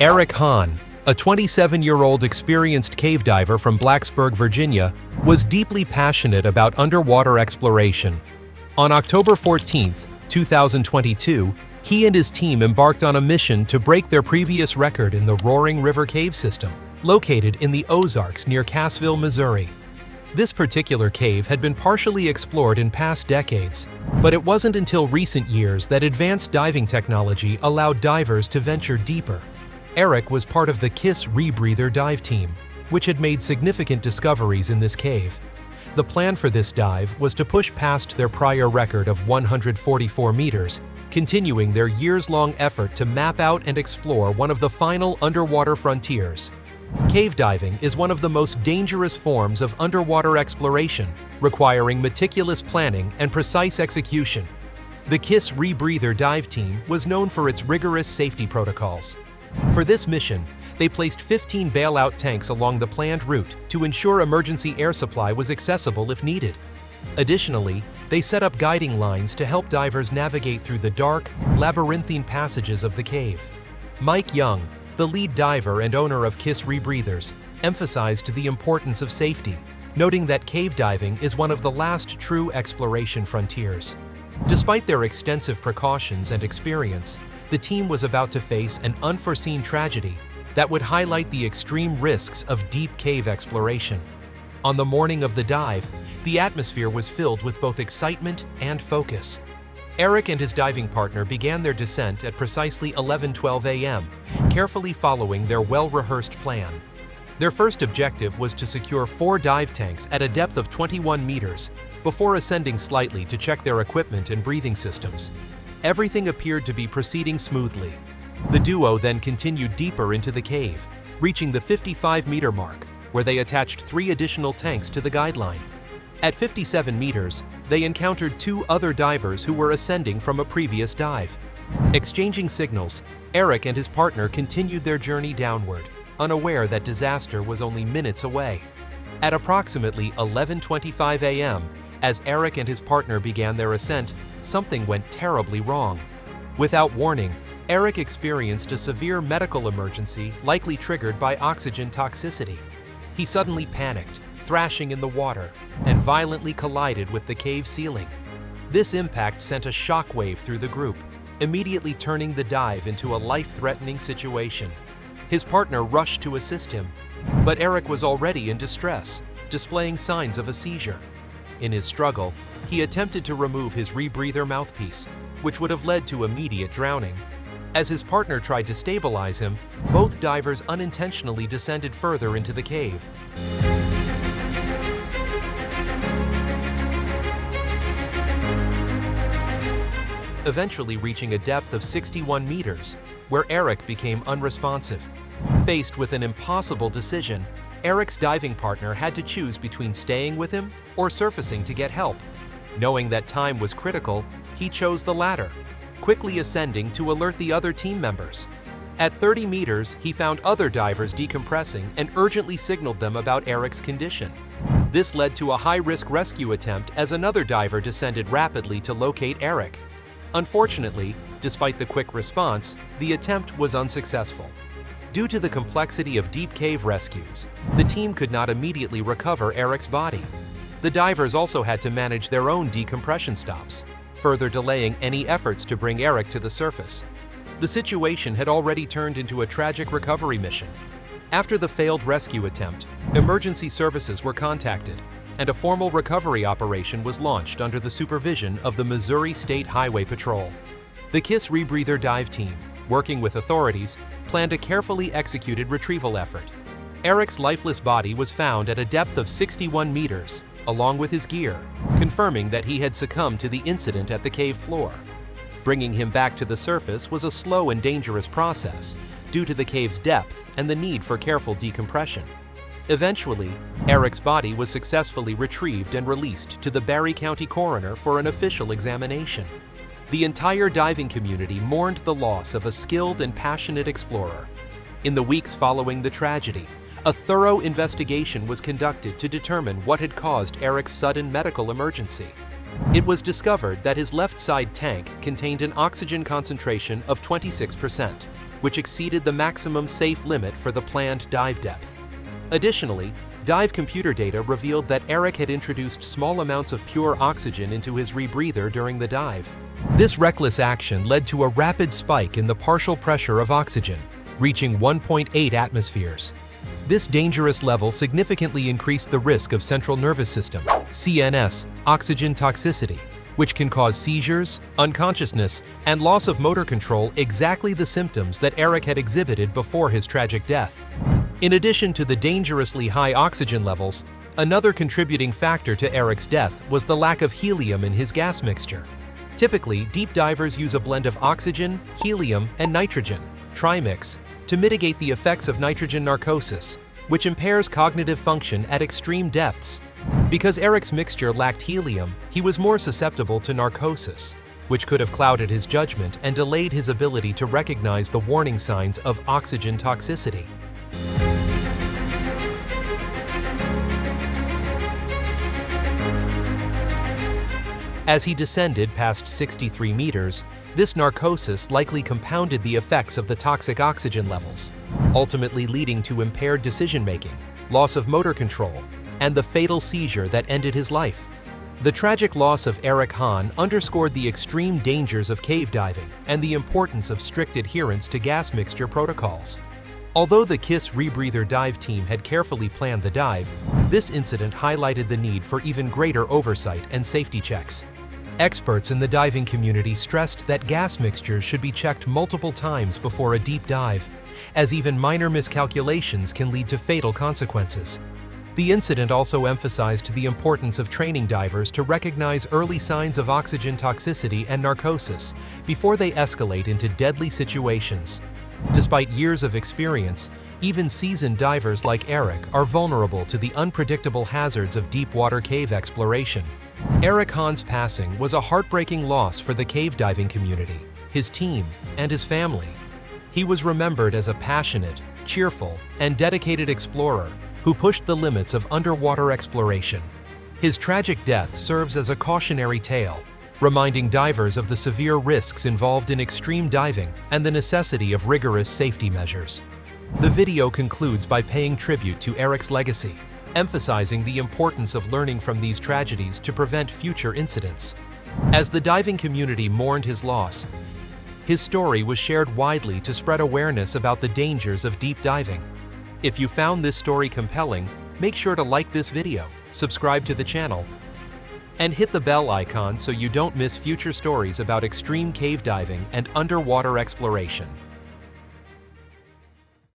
Eric Hahn, a 27-year-old experienced cave diver from Blacksburg, Virginia, was deeply passionate about underwater exploration. On October 14, 2022, he and his team embarked on a mission to break their previous record in the Roaring River Cave system, located in the Ozarks near Cassville, Missouri. This particular cave had been partially explored in past decades, but it wasn't until recent years that advanced diving technology allowed divers to venture deeper. Eric was part of the KISS Rebreather dive team, which had made significant discoveries in this cave. The plan for this dive was to push past their prior record of 144 meters, continuing their years-long effort to map out and explore one of the final underwater frontiers. Cave diving is one of the most dangerous forms of underwater exploration, requiring meticulous planning and precise execution. The KISS Rebreather dive team was known for its rigorous safety protocols. For this mission, they placed 15 bailout tanks along the planned route to ensure emergency air supply was accessible if needed. Additionally, they set up guiding lines to help divers navigate through the dark, labyrinthine passages of the cave. Mike Young, the lead diver and owner of KISS Rebreathers, emphasized the importance of safety, noting that cave diving is one of the last true exploration frontiers. Despite their extensive precautions and experience, the team was about to face an unforeseen tragedy that would highlight the extreme risks of deep cave exploration. On the morning of the dive, the atmosphere was filled with both excitement and focus. Eric and his diving partner began their descent at precisely 11:12 a.m., carefully following their well-rehearsed plan. Their first objective was to secure 4 dive tanks at a depth of 21 meters before ascending slightly to check their equipment and breathing systems. Everything appeared to be proceeding smoothly. The duo then continued deeper into the cave, reaching the 55-meter mark, where they attached 3 additional tanks to the guideline. At 57 meters, they encountered 2 other divers who were ascending from a previous dive. Exchanging signals, Eric and his partner continued their journey downward, unaware that disaster was only minutes away. At approximately 11:25 a.m., as Eric and his partner began their ascent, something went terribly wrong. Without warning, Eric experienced a severe medical emergency likely triggered by oxygen toxicity. He suddenly panicked, thrashing in the water, and violently collided with the cave ceiling. This impact sent a shockwave through the group, immediately turning the dive into a life-threatening situation. His partner rushed to assist him, but Eric was already in distress, displaying signs of a seizure. In his struggle, he attempted to remove his rebreather mouthpiece, which would have led to immediate drowning. As his partner tried to stabilize him, both divers unintentionally descended further into the cave. Eventually reaching a depth of 61 meters, where Eric became unresponsive. Faced with an impossible decision, Eric's diving partner had to choose between staying with him or surfacing to get help. Knowing that time was critical, he chose the latter, quickly ascending to alert the other team members. At 30 meters, he found other divers decompressing and urgently signaled them about Eric's condition. This led to a high-risk rescue attempt as another diver descended rapidly to locate Eric. Unfortunately, despite the quick response, the attempt was unsuccessful. Due to the complexity of deep cave rescues, the team could not immediately recover Eric's body. The divers also had to manage their own decompression stops, further delaying any efforts to bring Eric to the surface. The situation had already turned into a tragic recovery mission. After the failed rescue attempt, emergency services were contacted, and a formal recovery operation was launched under the supervision of the Missouri State Highway Patrol. The KISS Rebreather dive team, working with authorities, planned a carefully executed retrieval effort. Eric's lifeless body was found at a depth of 61 meters, along with his gear, confirming that he had succumbed to the incident at the cave floor. Bringing him back to the surface was a slow and dangerous process due to the cave's depth and the need for careful decompression. Eventually, Eric's body was successfully retrieved and released to the Barry County coroner for an official examination. The entire diving community mourned the loss of a skilled and passionate explorer. In the weeks following the tragedy, a thorough investigation was conducted to determine what had caused Eric's sudden medical emergency. It was discovered that his left side tank contained an oxygen concentration of 26%, which exceeded the maximum safe limit for the planned dive depth. Additionally, dive computer data revealed that Eric had introduced small amounts of pure oxygen into his rebreather during the dive. This reckless action led to a rapid spike in the partial pressure of oxygen, reaching 1.8 atmospheres. This dangerous level significantly increased the risk of central nervous system, CNS, oxygen toxicity, which can cause seizures, unconsciousness, and loss of motor control, exactly the symptoms that Eric had exhibited before his tragic death. In addition to the dangerously high oxygen levels, another contributing factor to Eric's death was the lack of helium in his gas mixture. Typically, deep divers use a blend of oxygen, helium, and nitrogen, trimix, to mitigate the effects of nitrogen narcosis, which impairs cognitive function at extreme depths. Because Eric's mixture lacked helium, he was more susceptible to narcosis, which could have clouded his judgment and delayed his ability to recognize the warning signs of oxygen toxicity. As he descended past 63 meters, this narcosis likely compounded the effects of the toxic oxygen levels, ultimately leading to impaired decision-making, loss of motor control, and the fatal seizure that ended his life. The tragic loss of Eric Hahn underscored the extreme dangers of cave diving and the importance of strict adherence to gas mixture protocols. Although the KISS Rebreather dive team had carefully planned the dive, this incident highlighted the need for even greater oversight and safety checks. Experts in the diving community stressed that gas mixtures should be checked multiple times before a deep dive, as even minor miscalculations can lead to fatal consequences. The incident also emphasized the importance of training divers to recognize early signs of oxygen toxicity and narcosis before they escalate into deadly situations. Despite years of experience, even seasoned divers like Eric are vulnerable to the unpredictable hazards of deep-water cave exploration. Eric Hahn's passing was a heartbreaking loss for the cave diving community, his team, and his family. He was remembered as a passionate, cheerful, and dedicated explorer who pushed the limits of underwater exploration. His tragic death serves as a cautionary tale, reminding divers of the severe risks involved in extreme diving and the necessity of rigorous safety measures. The video concludes by paying tribute to Eric's legacy, emphasizing the importance of learning from these tragedies to prevent future incidents. As the diving community mourned his loss, his story was shared widely to spread awareness about the dangers of deep diving. If you found this story compelling, make sure to like this video, subscribe to the channel, and hit the bell icon so you don't miss future stories about extreme cave diving and underwater exploration.